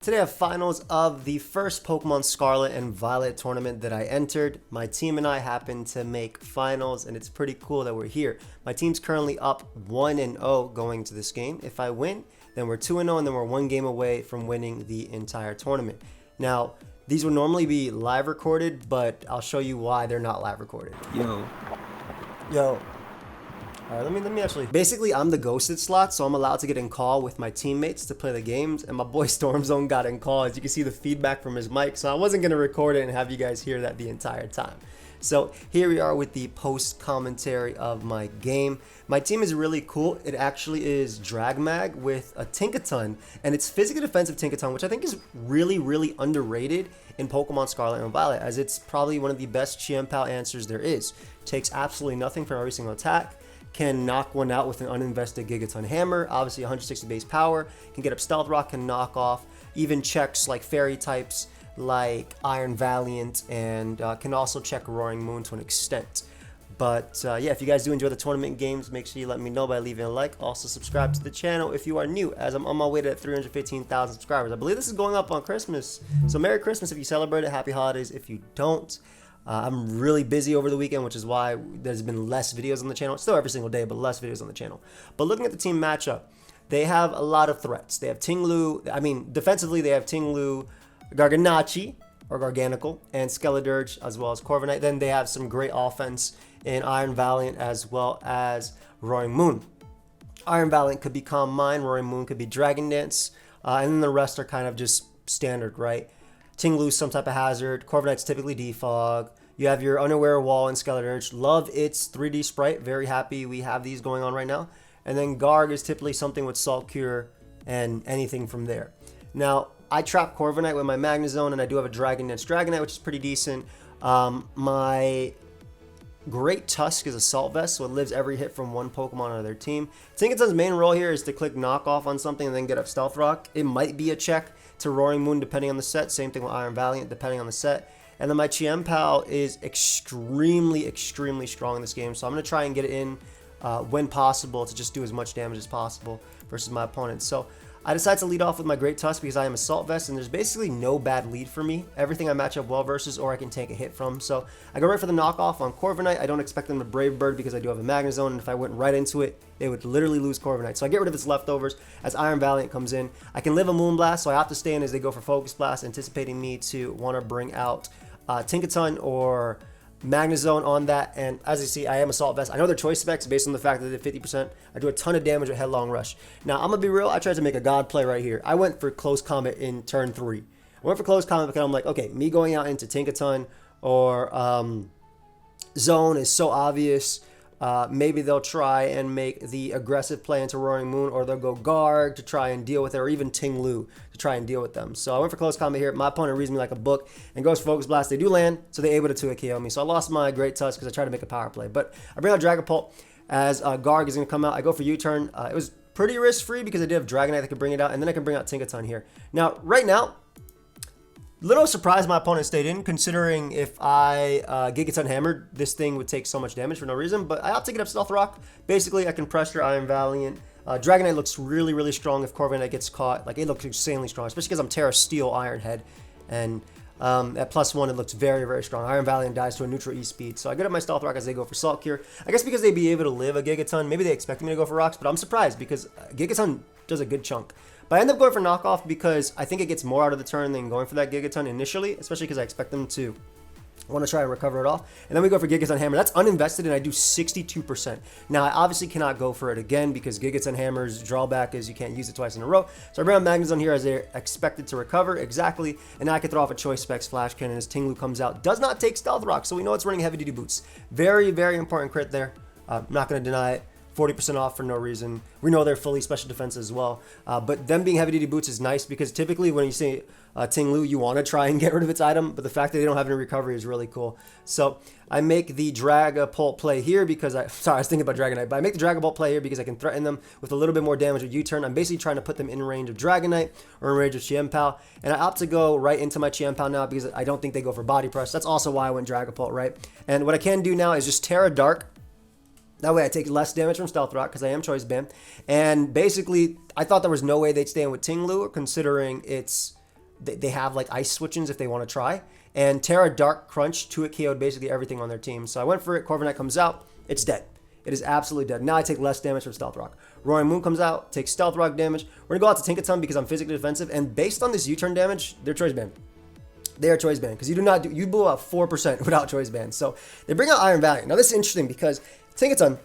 Today I have finals of the first Pokemon Scarlet and Violet tournament that I entered. My team and I happened to make finals, and it's pretty cool that we're here. My team's currently up 1-0 going to this game. If I win, then we're 2-0, and then we're one game away from winning the entire tournament. Now, these would normally be live recorded, but I'll show you why they're not live recorded. Yo. All right, let me actually... Basically, I'm the ghosted slot, so I'm allowed to get in call with my teammates to play the games, and my boy Stormzone got in call. As you can see the feedback from his mic, so I wasn't going to record it and have you guys hear that the entire time. So here we are with the post commentary of my game. My team is really cool. It actually is Dragmag with a Tinkaton, and it's physically defensive Tinkaton, which I think is really underrated in Pokemon Scarlet and Violet, as it's probably one of the best chien-pao answers there is. Takes absolutely nothing from every single attack. Can knock one out with an uninvested Gigaton Hammer, obviously 160 base power, can get up Stealth Rock, can knock off, even checks like fairy types like Iron Valiant, and can also check Roaring Moon to an extent. But yeah, if you guys do enjoy the tournament games, make sure you let me know by leaving a like. Also subscribe to the channel if you are new, as I'm on my way to 315,000 subscribers. I believe this is going up on Christmas, so Merry Christmas if you celebrate it, Happy Holidays if you don't. I'm really busy over the weekend, which is why there's been less videos on the channel. Still every single day, but less videos on the channel. But looking at the team matchup, they have a lot of threats. They have Tinglu. I mean, defensively, they have Tinglu, Garganachi, or Garganical, and Skeledirge, as well as Corviknight. Then they have some great offense in Iron Valiant, as well as Roaring Moon. Iron Valiant could be Calm Mind, Roaring Moon could be Dragon Dance, and then the rest are kind of just standard, right? Tinglu's some type of hazard. Corviknight's typically defog. You have your Unaware Wall and Skeledirge. Love its 3D sprite. Very happy we have these going on right now. And then Garg is typically something with Salt Cure and anything from there. Now, I trap Corviknight with my Magnezone, and I do have a Dragon Dance Dragonite, which is pretty decent. My Great Tusk is Assault Vest, so it lives every hit from one Pokemon on their team. Tinkaton's main role here is to click Knockoff on something and then get up Stealth Rock. It might be a check to Roaring Moon depending on the set. Same thing with Iron Valiant depending on the set. And then my chien-pao is extremely strong in this game, so I'm going to try and get it in when possible to just do as much damage as possible versus my opponent. So I decided to lead off with my Great Tusk because I am Assault Vest, and there's basically no bad lead for me. Everything I match up well versus, or I can take a hit from. So I go right for the knockoff on Corviknight. I don't expect them to Brave Bird because I do have a Magnezone, and if I went right into it, they would literally lose Corviknight. So I get rid of its leftovers as Iron Valiant comes in. I can live a Moonblast, so I have to stay in as they go for Focus Blast, anticipating me to want to bring out Tinkaton or Magnezone on that. And as you see, I am Assault Vest. I know their choice specs based on the fact that they did 50%. I do a ton of damage with Headlong Rush. Now, I'm going to be real. I tried to make a god play right here. I went for Close Combat in turn 3. I went for Close Combat because I'm like, okay, me going out into Tinkaton or Zone is so obvious. Maybe they'll try and make the aggressive play into Roaring Moon, or they'll go Garg to try and deal with it, or even Tinglu to try and deal with them. So I went for Close Combat here. My opponent reads me like a book and goes for Focus Blast. They do land, so they're able to 2-hit KO me. So I lost my Great Tusk because I tried to make a power play. But I bring out Dragapult as Garg is going to come out. I go for U-turn. It was pretty risk-free because I did have Dragonite that could bring it out, and then I can bring out Tinkaton here. Now, right now, little surprised my opponent stayed in, considering if I Gigaton Hammered, this thing would take so much damage for no reason. But I opted to get up Stealth Rock. Basically, I can pressure Iron Valiant. Dragonite looks really strong if Corviknight gets caught. Like, it looks insanely strong, especially because I'm Terra Steel Iron Head. And at +1, it looks very strong. Iron Valiant dies to a neutral E-speed. So I get up my Stealth Rock as they go for Salt Cure. I guess because they'd be able to live a Gigaton, maybe they expect me to go for Rocks, but I'm surprised because Gigaton does a good chunk. But I end up going for Knockoff because I think it gets more out of the turn than going for that Gigaton initially, especially because I expect them to want to try and recover it off. And then we go for Gigaton Hammer. That's uninvested, and I do 62%. Now, I obviously cannot go for it again because Gigaton Hammer's drawback is you can't use it twice in a row. So I bring out Magnezone here as they're expected to recover. Exactly. And now I can throw off a Choice Specs Flash Cannon as Tinglu comes out. Does not take Stealth Rock, so we know it's running Heavy Duty Boots. Very important crit there. Not going to deny it. 40% off for no reason. We know they're fully special defense as well. But them being heavy duty boots is nice because typically when you say Tinglu, you want to try and get rid of its item, but the fact that they don't have any recovery is really cool. So I make the Dragapult play here because I was thinking about Dragonite, but I make the Dragapult play here because I can threaten them with a little bit more damage with U-turn. I'm basically trying to put them in range of Dragonite or in range of chien-pao, and I opt to go right into my chien-pao now because I don't think they go for body press. That's also why I went Dragapult, right? And what I can do now is just Terra Dark. That way I take less damage from Stealth Rock because I am Choice Band. And basically, I thought there was no way they'd stay in with Tinglu, considering its they have like ice switch-ins if they want to try. And Terra Dark Crunch 2-hit KO'd basically everything on their team. So I went for it. Corviknight comes out. It's dead. It is absolutely dead. Now I take less damage from Stealth Rock. Roaring Moon comes out, takes Stealth Rock damage. We're going to go out to Tinkaton because I'm physically defensive. And based on this U-turn damage, they're choice banned. They are choice banned because you blew out 4% without choice band. So they bring out Iron Valiant. Now this is interesting because Tinkaton,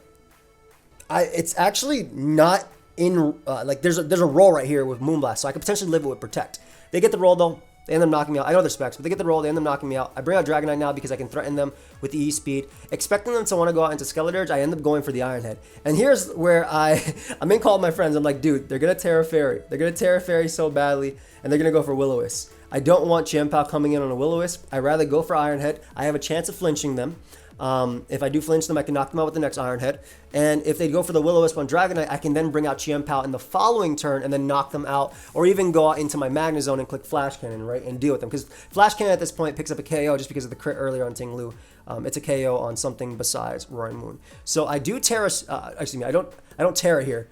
it's actually not in, like there's a roll right here with Moonblast. So I could potentially live it with Protect. They get the roll though. They end up knocking me out. I know their specs, but they get the roll. They end up knocking me out. I bring out Dragonite now because I can threaten them with the E-Speed. Expecting them to want to go out into Skeledirge, I end up going for the Iron Head. And here's where I'm in call with my friends. I'm like, dude, they're going to Terra Fairy. They're going to Terra Fairy so badly, and they're going to go for Will-O-Wisp. I don't want chien-pao coming in on a Will-O-Wisp. I'd rather go for Iron Head. I have a chance of flinching them. If I do flinch them, I can knock them out with the next Iron Head. And if they go for the Will-O-Wisp on Dragonite, I can then bring out chien-pao in the following turn and then knock them out, or even go out into my Magnezone and click Flash Cannon, right, and deal with them. Because Flash Cannon at this point picks up a KO just because of the crit earlier on Ting-Lu. It's a KO on something besides Roaring Moon. So I do Terra, excuse me, I don't Terra here.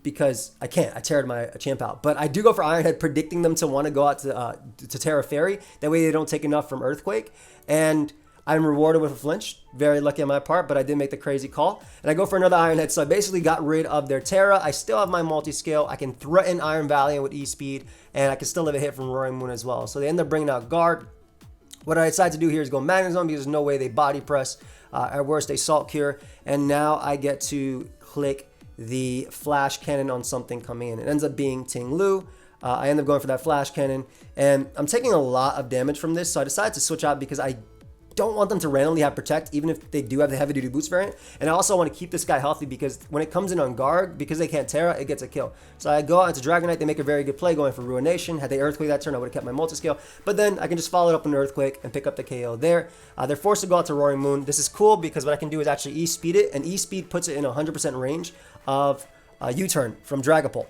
Because I can't. I Terra'd my chien-pao. But I do go for Iron Head, predicting them to want to go out to Terra Fairy. That way they don't take enough from Earthquake. And I'm rewarded with a flinch. Very lucky on my part, but I did make the crazy call. And I go for another Iron Head. So I basically got rid of their Terra. I still have my multi-scale. I can threaten Iron Valiant with E-Speed. And I can still live a hit from Roaring Moon as well. So they end up bringing out Guard. What I decide to do here is go Magnezone because there's no way they body press. At worst, they Salt Cure. And now I get to click the Flash Cannon on something coming in. It ends up being Ting-Lu. I end up going for that Flash Cannon, and I'm taking a lot of damage from this, so I decided to switch out because I don't want them to randomly have Protect, even if they do have the Heavy Duty Boots variant. And I also want to keep this guy healthy because when it comes in on guard, because they can't Terra, it gets a kill. So I go out into Dragonite, they make a very good play going for Ruination. Had they Earthquake that turn, I would have kept my multi-scale. But then I can just follow it up with an Earthquake and pick up the KO there. They're forced to go out to Roaring Moon. This is cool because what I can do is actually E-Speed it, and E-Speed puts it in 100% range of U-turn from Dragapult.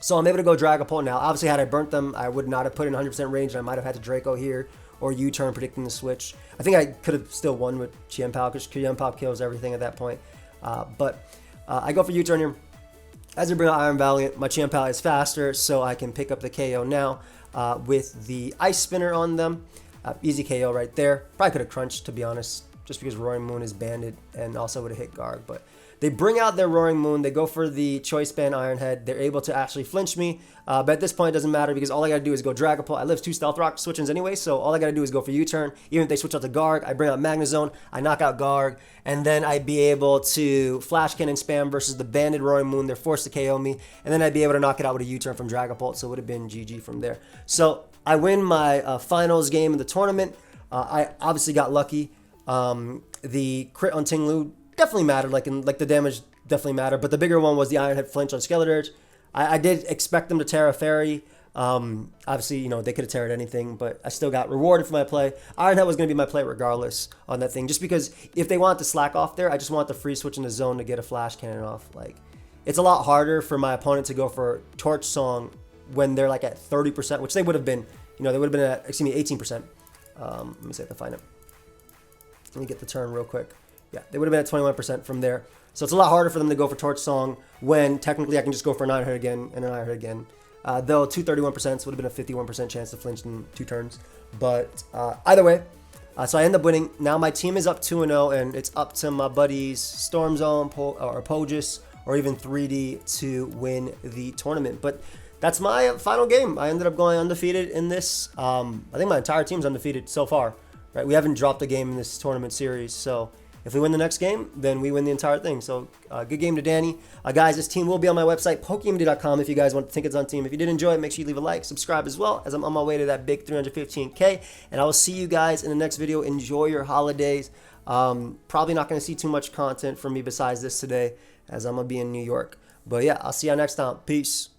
So I'm able to go Dragapult now. Obviously, had I burnt them, I would not have put in 100% range, and I might have had to Draco here or U-turn predicting the switch. I think I could have still won with chien-pao because chien-pao kills everything at that point. But I go for U-turn here. As I bring out Iron Valiant, my chien-pao is faster, so I can pick up the KO now with the Ice Spinner on them. Easy KO right there. Probably could have crunched, to be honest, just because Roaring Moon is banded and also would have hit guard. But they bring out their Roaring Moon. They go for the Choice Band Iron Head. They're able to actually flinch me. But at this point, it doesn't matter because all I got to do is go Dragapult. I live 2 Stealth Rock switch-ins anyway, so all I got to do is go for U-turn. Even if they switch out to Garg, I bring out Magnezone. I knock out Garg, and then I'd be able to Flash Cannon spam versus the banded Roaring Moon. They're forced to KO me, and then I'd be able to knock it out with a U-turn from Dragapult, so it would have been GG from there. So I win my finals game in the tournament. I obviously got lucky. The crit on Ting-Lu definitely mattered, like the damage definitely mattered, but the bigger one was the Iron Head flinch on Skeledirge. I did expect them to Terra Fairy. Obviously, you know, they could have Terra'd anything, but I still got rewarded for my play. Iron Head was going to be my play regardless on that thing, just because if they wanted to slack off there, I just want the free switch in the zone to get a Flash Cannon off. Like, it's a lot harder for my opponent to go for Torch Song when they're like at 30%, which they would have been, you know, they would have been at, excuse me, 18%. Let me see if I can find it. Let me get the turn real quick. Yeah, they would have been at 21% from there. So it's a lot harder for them to go for Torch Song when technically I can just go for an Iron Head again and an Iron Head again. Though 231%, so it would have been a 51% chance to flinch in 2 turns. But either way, so I end up winning. Now my team is up 2-0, and it's up to my buddies Storm Zone or Pogis or even 3D to win the tournament. But that's my final game. I ended up going undefeated in this. I think my entire team's undefeated so far. Right? We haven't dropped a game in this tournament series, so if we win the next game, then we win the entire thing. So good game to Danny. Guys, this team will be on my website, pokeaimMD.com, if you guys want the Tinkaton team. If you did enjoy it, make sure you leave a like, subscribe as well, as I'm on my way to that big 315K. And I will see you guys in the next video. Enjoy your holidays. Probably not going to see too much content from me besides this today, as I'm going to be in New York. But yeah, I'll see you next time. Peace.